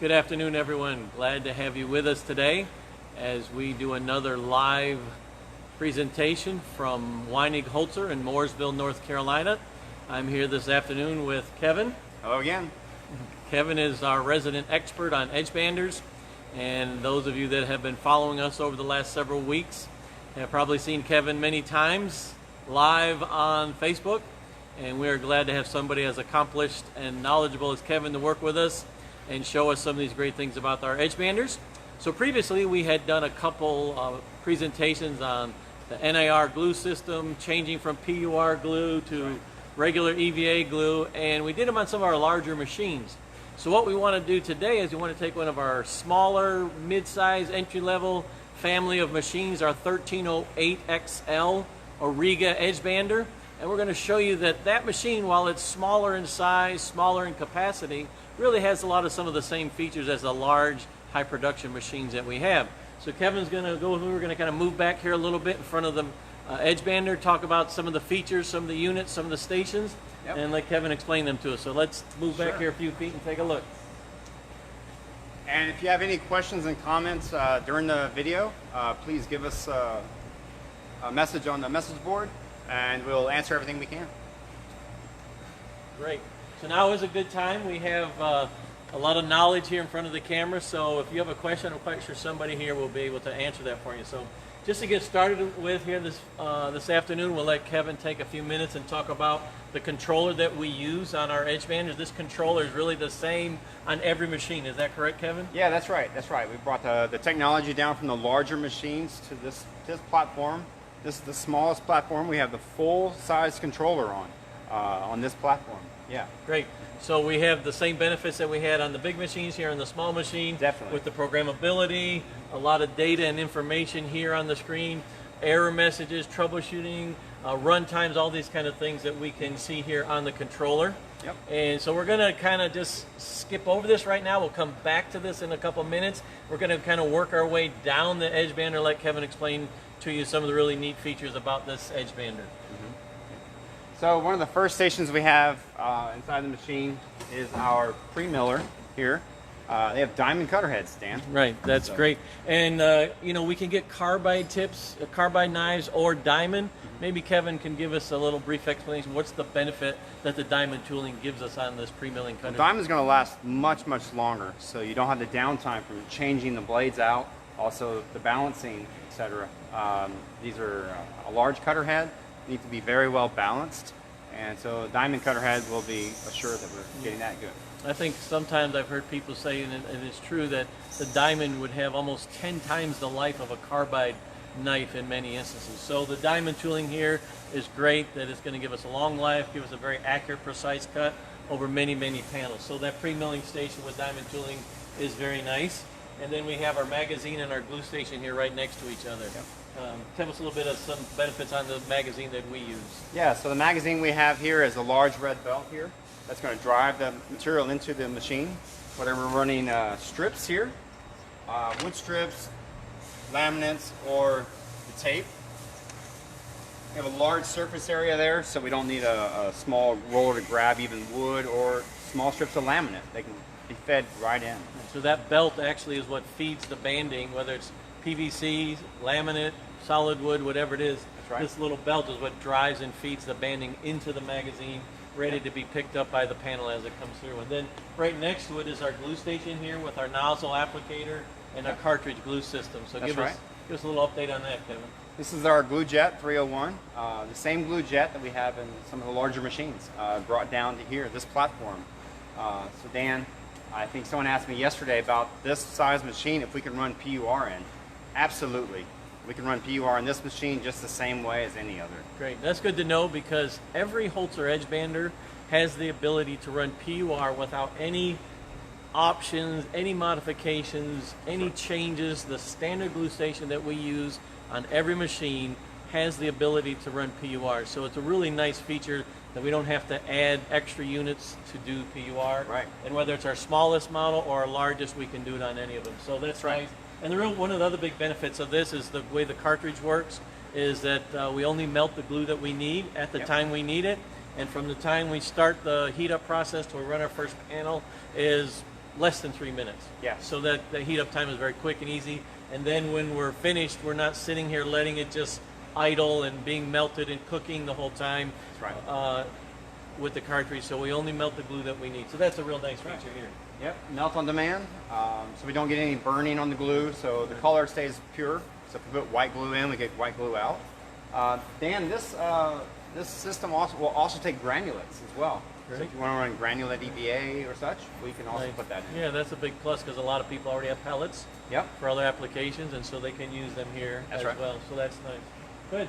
Good afternoon, everyone. Glad to have you with us today as we do another live presentation from Weinig Holz Her in Mooresville, North Carolina. I'm here this afternoon with Kevin. Hello again. Kevin is our resident expert on edge banders, and those of you that have been following us over the last several weeks have probably seen Kevin many times live on Facebook, and we are glad to have somebody as accomplished and knowledgeable as Kevin to work with us and show us some of these great things about our edge banders. So previously we had done a couple presentations on the NAR glue system, changing from PUR glue to regular EVA glue, and we did them on some of our larger machines. So what we want to do today is we want to take one of our smaller, mid-size, entry-level family of machines, our 1308XL Origa edge bander, and we're going to show you that that machine, while it's smaller in size, smaller in capacity, really has a lot of some of the same features as the large high production machines that we have. So Kevin's going to we're going to kind of move back here a little bit in front of the edge bander, talk about some of the features, some of the units, some of the stations, and let Kevin explain them to us. So let's move back here a few feet and take a look. And if you have any questions and comments during the video, please give us a message on the message board, and we'll answer everything we can. Great. So now is a good time. We have a lot of knowledge here in front of the camera, so if you have a question, I'm quite sure somebody here will be able to answer that for you. So just to get started with here this afternoon, we'll let Kevin take a few minutes and talk about the controller that we use on our edge banders. This controller is really the same on every machine. Is that correct, Kevin? Yeah, that's right. That's right. We brought the technology down from the larger machines to this platform. This is the smallest platform. We have the full-size controller on this platform. Yeah. Great. So we have the same benefits that we had on the big machines here on the small machine. Definitely. With the programmability, a lot of data and information here on the screen, error messages, troubleshooting, run times, all these kind of things that we can see here on the controller. Yep. And so we're going to kind of just skip over this right now. We'll come back to this in a couple minutes. We're going to kind of work our way down the edge bander, let Kevin explain to you some of the really neat features about this edge bander. So one of the first stations we have inside the machine is our pre-miller here. They have diamond cutter heads, Dan. Right, that's great. And you know, we can get carbide tips, carbide knives, or diamond. Maybe Kevin can give us a little brief explanation. What's the benefit that the diamond tooling gives us on this pre-milling cutter? Well, diamond's going to last much longer, so you don't have the downtime from changing the blades out, also the balancing, etc. These are a large cutter head. Need to be very well balanced, and so diamond cutter head will be assured that we're getting that good. I think sometimes I've heard people say, and it's true, that the diamond would have almost 10 times the life of a carbide knife in many instances. So the diamond tooling here is great, that it's going to give us a long life, give us a very accurate, precise cut over many panels. So that pre-milling station with diamond tooling is very nice. And then we have our magazine and our glue station here right next to each other. Yep. Tell us a little bit of some benefits on the magazine that we use. Yeah, so the magazine we have here is a large red belt here. That's going to drive the material into the machine. Whether we're running strips here, wood strips, laminates, or the tape. We have a large surface area there, so we don't need a small roller to grab even wood or small strips of laminate. They can be fed right in. So that belt actually is what feeds the banding, whether it's PVC, laminate, solid wood, whatever it is. That's right. This little belt is what drives and feeds the banding into the magazine, ready to be picked up by the panel as it comes through. And then right next to it is our glue station here with our nozzle applicator and our cartridge glue system. So give us a little update on that, Kevin. This is our Glue Jet 301, the same glue jet that we have in some of the larger machines, brought down to here, this platform. So Dan, I think someone asked me yesterday about this size machine, if we can run PUR in. Absolutely. We can run PUR in this machine just the same way as any other. Great. That's good to know, because every Holz Her edge bander has the ability to run PUR without any options, any modifications, any changes. The standard glue station that we use on every machine has the ability to run PUR. So it's a really nice feature that we don't have to add extra units to do PUR. Right. And whether it's our smallest model or our largest, we can do it on any of them. So that's nice. And one of the other big benefits of this is the way the cartridge works, is that we only melt the glue that we need at the time we need it. And from the time we start the heat up process till we run our first panel is less than 3 minutes. Yes. So that the heat up time is very quick and easy. And then when we're finished, we're not sitting here letting it just idle and being melted and cooking the whole time. That's right. With the cartridge. So we only melt the glue that we need. So that's a real nice feature here. Yep, melt on demand, so we don't get any burning on the glue, so the color stays pure. So if we put white glue in, we get white glue out. Dan, this system will also take granulates as well. Great. So if you want to run granulate EVA or such, we can also put that in. Yeah, that's a big plus because a lot of people already have pellets Yep. for other applications, and so they can use them here That's as right. well. So that's nice. Good.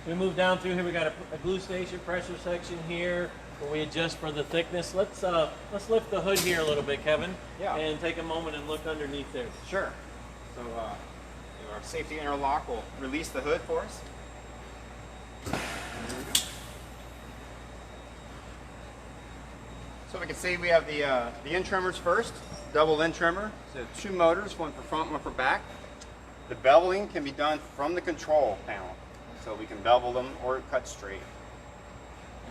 We move down through here. We got a glue station, pressure section here where we adjust for the thickness. Let's lift the hood here a little bit, Kevin. Yeah. And take a moment and look underneath there. Sure. So our safety interlock will release the hood for us. So we can see we have the end trimmers first, double end trimmer. So 2 motors, one for front, one for back. The beveling can be done from the control panel. So we can bevel them or cut straight.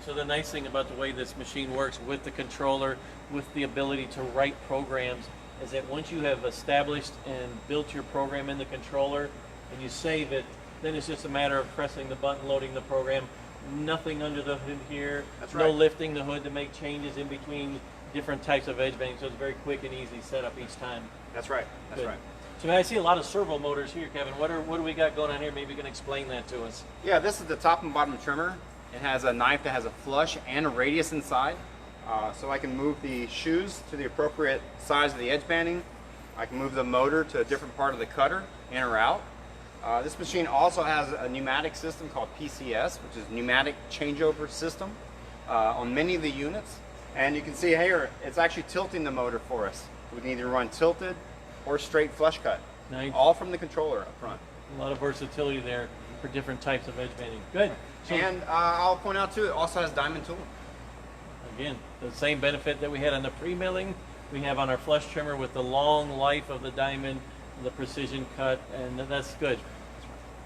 So the nice thing about the way this machine works with the controller, with the ability to write programs, is that once you have established and built your program in the controller and you save it, then it's just a matter of pressing the button, loading the program. Nothing under the hood here. That's No right. lifting the hood to make changes in between different types of edge banding. So it's very quick and easy setup each time. That's right. That's Good. right. So I see a lot of servo motors here, Kevin. What do we got going on here? Maybe you can explain that to us. Yeah, this is the top and bottom trimmer. It has a knife that has a flush and a radius inside. So I can move the shoes to the appropriate size of the edge banding. I can move the motor to a different part of the cutter, in or out. This machine also has a pneumatic system called PCS, which is pneumatic changeover system, on many of the units. And you can see here, it's actually tilting the motor for us. We can either run tilted or straight flush cut. Nice. All from the controller up front. A lot of versatility there for different types of edge banding. Good. So, And I'll point out too, it also has diamond tooling. again, the same benefit that we had on the pre-milling, we have on our flush trimmer with the long life of the diamond, the precision cut, and that's good.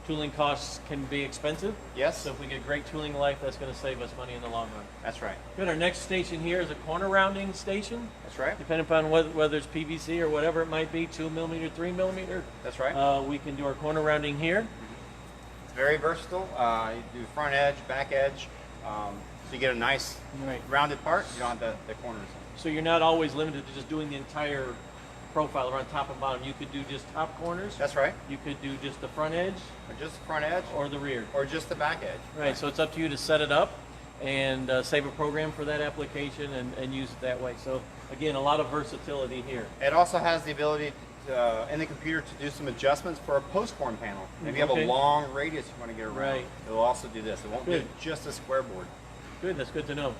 Tooling costs can be expensive. Yes. So if we get great tooling life, that's going to save us money in the long run. That's right. Good. Our next station here is a corner rounding station. That's right. Depending upon whether it's PVC or whatever it might be, 2 millimeter, 3 millimeter. That's right. We can do our corner rounding here. It's very versatile. You do front edge, back edge, so you get a nice Right. rounded part. You don't have the corners. So you're not always limited to just doing the entire profile around top and bottom. You could do just top corners. That's right. You could do just the front edge Or just the front edge, or the rear. or just the back edge. Right, so it's up to you to set it up and save a program for that application and use it that way. So again, a lot of versatility here. It also has the ability to, in the computer to do some adjustments for a post-form panel. Maybe you have Okay. a long radius you want to get around. Right. It will also do this. It won't Good. do just a square board. Good, that's good to know.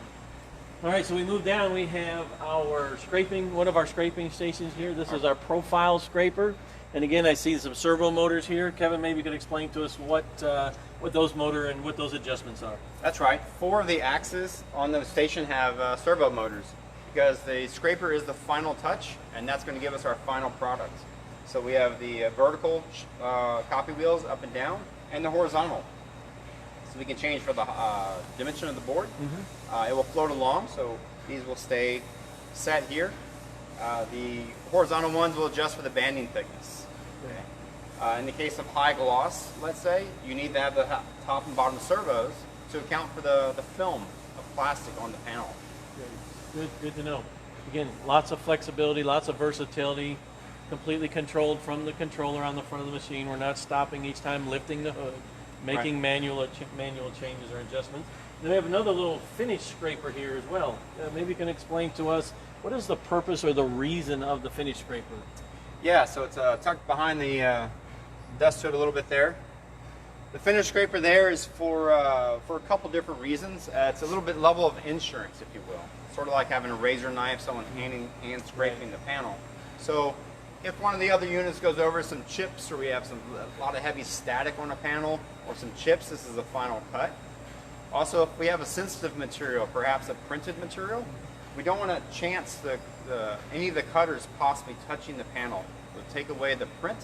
All right, so we move down. We have our scraping, one of our scraping stations here. This is our profile scraper. And again, I see some servo motors here. Kevin, maybe you could explain to us what those motor and what those adjustments are. That's right. 4 of the axes on the station have servo motors because the scraper is the final touch, and that's going to give us our final product. So we have the vertical copy wheels up and down, and the horizontal. So we can change for the dimension of the board. It will float along, so these will stay set here. The horizontal ones will adjust for the banding thickness. Okay. In the case of high gloss, let's say, you need to have the top and bottom servos to account for the film of plastic on the panel. Good to know. Again, lots of flexibility, lots of versatility, completely controlled from the controller on the front of the machine. We're not stopping each time, lifting the hood, making manual changes or adjustments. Then we have another little finish scraper here as well. Maybe you can explain to us what is the purpose or the reason of the finish scraper? Yeah, so it's tucked behind the dust hood a little bit there. The finish scraper there is for a couple different reasons. It's a little bit level of insurance, if you will. Sort of like having a razor knife, someone hand scraping the panel. So if one of the other units goes over some chips, or we have a lot of heavy static on a panel, or some chips, this is the final cut. Also, if we have a sensitive material, perhaps a printed material, we don't want to chance any of the cutters possibly touching the panel. We'll take away the print,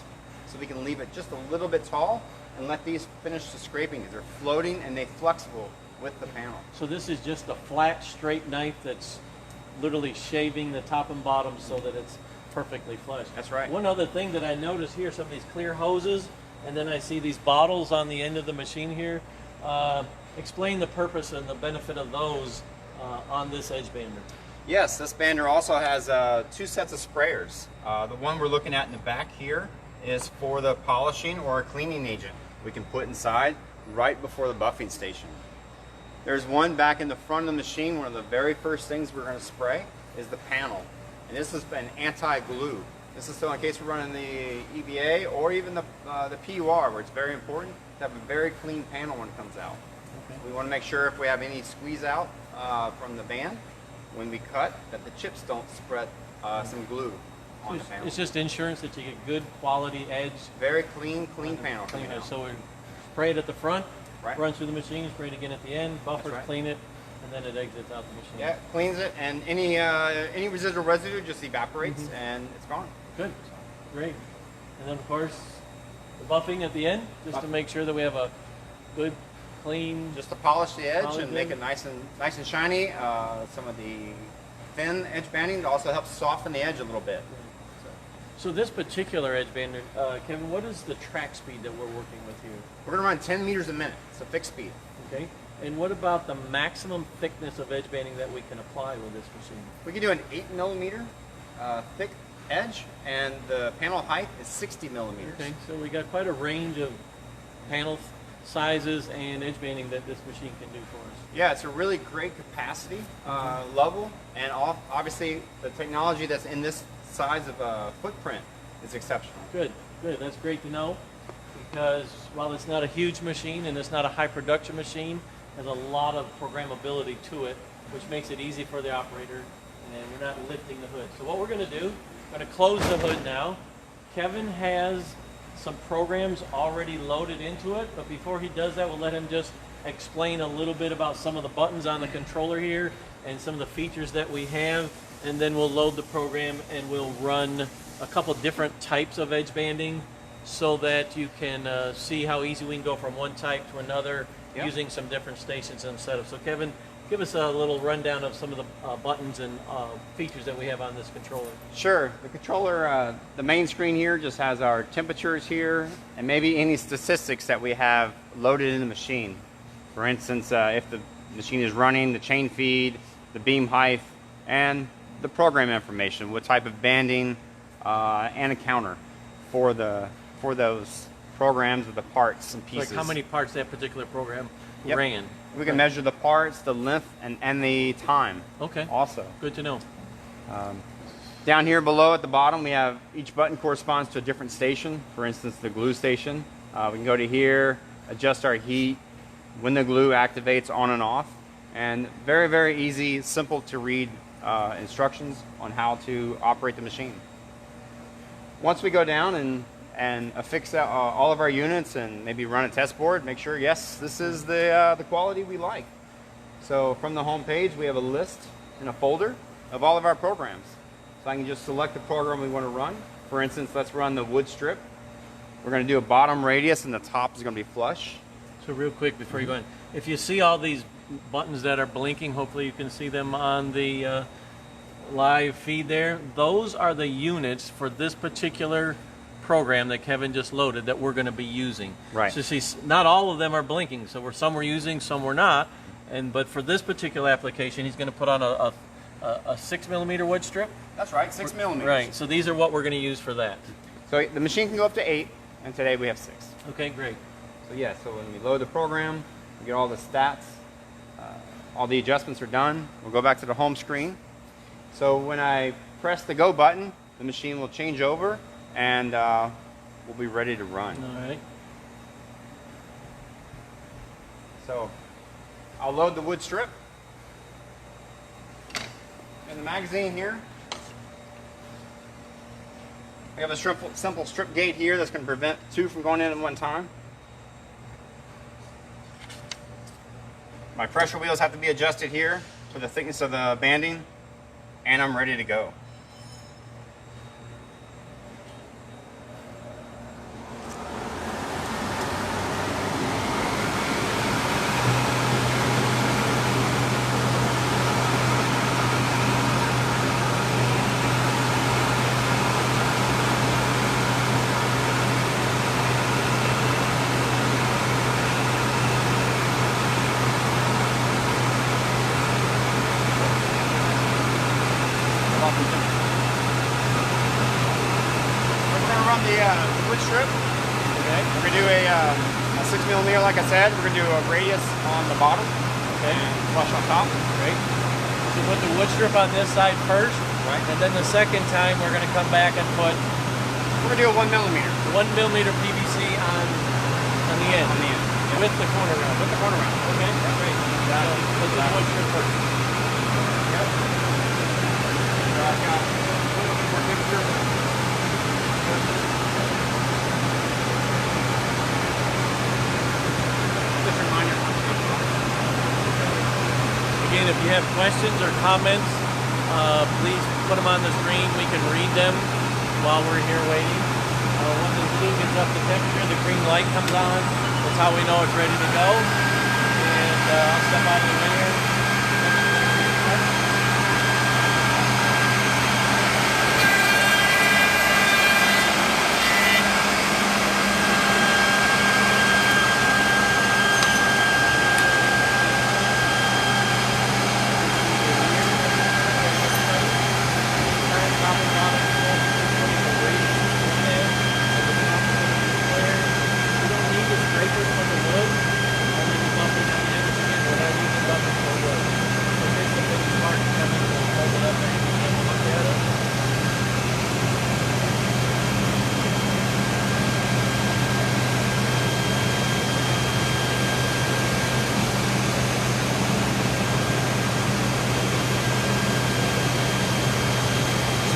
so we can leave it just a little bit tall and let these finish the scraping because they're floating and they're flexible with the panel. So this is just a flat, straight knife that's literally shaving the top and bottom so that it's perfectly flush. That's right. One other thing that I noticed here, some of these clear hoses, and then I see these bottles on the end of the machine here. Explain the purpose and the benefit of those on this edge bander. Yes, this bander also has 2 sets of sprayers. The one we're looking at in the back here is for the polishing or a cleaning agent we can put inside right before the buffing station. There's one back in the front of the machine. One of the very first things we're going to spray is the panel. And this is an anti-glue. This is so in case we're running the EVA or even the PUR, where it's very important to have a very clean panel when it comes out. Okay. We want to make sure if we have any squeeze out from the band, when we cut, that the chips don't spread some glue on the panel. It's just insurance that you get good quality edge. Very clean panel. So we spray it at the front, right, run through the machine, spray it again at the end, buffers, right, clean it, and then it exits out the machine. Yeah, cleans it, and any residual residue just evaporates, and it's gone. Good, great. And then of course, the buffing at the end, just to make sure that we have a good, clean. Just to polish the edge and make it nice and shiny. Some of the thin edge banding also helps soften the edge a little bit. So this particular edge bander, Kevin, what is the track speed that we're working with here? We're going to run 10 meters a minute. It's a fixed speed. Okay. And what about the maximum thickness of edge banding that we can apply with this machine? We can do an 8 millimeter thick edge, and the panel height is 60 millimeters. Okay, so we got quite a range of panel sizes and edge banding that this machine can do for us. Yeah, it's a really great capacity level, and obviously the technology that's in this size of a footprint is exceptional. Good, good. That's great to know, because while it's not a huge machine and it's not a high production machine, there's a lot of programmability to it, which makes it easy for the operator, and we're not lifting the hood. So what we're going to do, we're going to close the hood now. Kevin has some programs already loaded into it, but before he does that, we'll let him just explain a little bit about some of the buttons on the controller here and some of the features that we have, and then we'll load the program and we'll run a couple different types of edge banding so that you can see how easy we can go from one type to another, yep, using some different stations and setups. So Kevin, give us a little rundown of some of the buttons and features that we have on this controller. Sure. The controller, the main screen here just has our temperatures here and maybe any statistics that we have loaded in the machine. For instance, if the machine is running, the chain feed, the beam height, and the program information, what type of banding, and a counter for those programs with the parts and pieces. Like how many parts that particular program, yep, ran. We can measure the parts, the length, and the time. Okay. Also. Good to know. Down here below at the bottom, we have each button corresponds to a different station. For instance, the glue station. We can go to here, adjust our heat, when the glue activates on and off, and very, very easy, simple to read instructions on how to operate the machine. Once we go down and affix all of our units and maybe run a test board, make sure, yes, this is the quality we like. So from the home page, we have a list in a folder of all of our programs. So I can just select the program we want to run. For instance, let's run the wood strip. We're going to do a bottom radius and the top is going to be flush. So real quick before you go in, if you see all these buttons that are blinking, hopefully you can see them on the live feed there. Those are the units for this particular program that Kevin just loaded that we're going to be using. Right. So see, not all of them are blinking. So some we're using, some we're not. But for this particular application, he's going to put on a 6 millimeter wood strip. That's right, 6 millimeters. Right. So these are what we're going to use for that. So the machine can go up to 8, and today we have 6. Okay, great. So yeah, so when we load the program, we get all the stats, all the adjustments are done. We'll go back to the home screen. So when I press the go button, the machine will change over and we'll be ready to run. All right. So I'll load the wood strip. In the magazine here, we have a simple strip gate here that's going to prevent 2 from going in at one time. My pressure wheels have to be adjusted here for the thickness of the banding, and I'm ready to go. off the tip. We're going to run the wood strip. Okay. We're going to do a 6mm, like I said. We're going to do a radius on the bottom. Okay. And flush on top. Great. So put the wood strip on this side first. Right. And then the second time we're going to come back and put We're going to do a 1mm. 1mm PVC on the end. On the end. With the corner round. With the corner round. Okay. Great. Got it. Let's do wood strip first. Yep. I've got more picture. Just a reminder. Again, if you have questions or comments, please put them on the screen. We can read them while we're here waiting. When the blue gets up to temperature, the green light comes on. That's how we know it's ready to go. And I'll step out of the way here.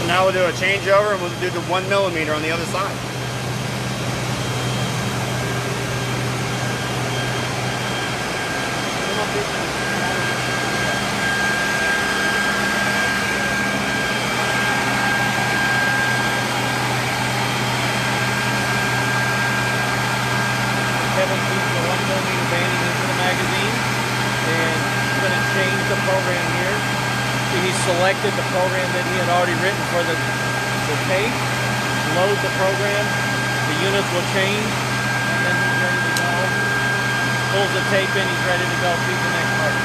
Now we'll do a changeover and we'll do the 1mm on the other side. Kevin keeps the 1mm banding into the magazine, and he's going to change the program here. He selected the program that he had already written for the tape, load the program, the units will change, and then he's ready to go. Pulls the tape in, he's ready to go, feed the next part.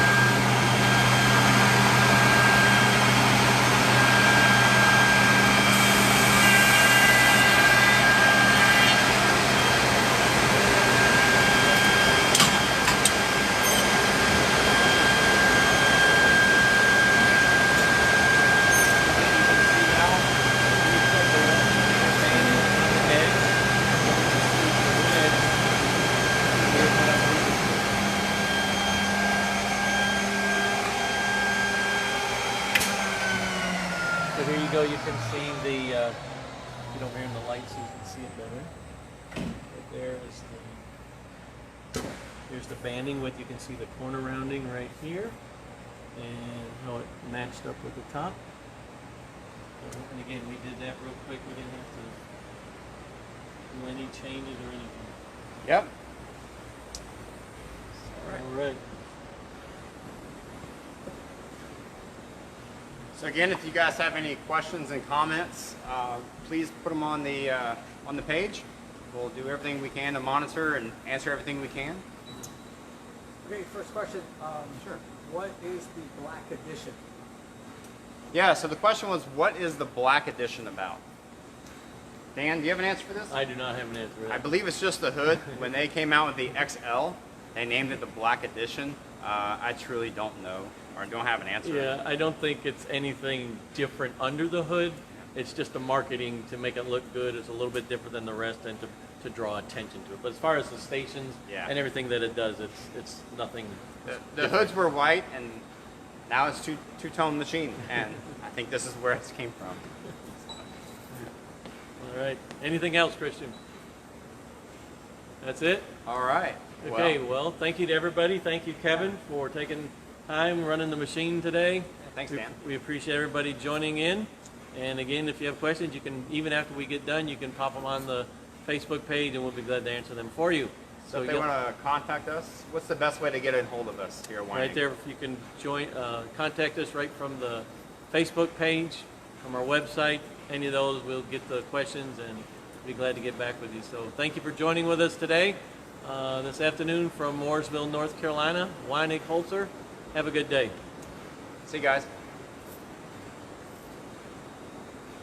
So here you go, you can see the, get over here in the light so you can see it better. Right there is here's the banding with, you can see the corner rounding right here, and how it matched up with the top. And again, we did that real quick, we didn't have to do any changes or anything. Yep. All right. So again, if you guys have any questions and comments, please put them on the page. We'll do everything we can to monitor and answer everything we can. Okay, first question. Sure. What is the Black Edition? Yeah, so the question was, what is the Black Edition about? Dan, do you have an answer for this? I do not have an answer for that. I believe it's just the hood. When they came out with the XL, they named it the Black Edition. I truly don't know, or don't have an answer. Yeah, I don't think it's anything different under the hood. It's just a marketing to make it look good. It's a little bit different than the rest and to draw attention to it. But as far as the stations and everything that it does, it's nothing. The hoods were white, and now it's two-tone machine, and I think this is where it came from. All right. Anything else, Christian? That's it? All right. Okay, well, thank you to everybody. Thank you, Kevin, for taking time running the machine today. Thanks, Dan. We appreciate everybody joining in. And again, if you have questions, you can, even after we get done, you can pop them on the Facebook page and we'll be glad to answer them for you. So if they want to contact us, what's the best way to get a hold of us here at Weinig? Right there, you can contact us right from the Facebook page, from our website. Any of those, we'll get the questions and be glad to get back with you. So thank you for joining with us today, this afternoon from Mooresville, North Carolina. Weinig Holz Her. Have a good day. See you guys.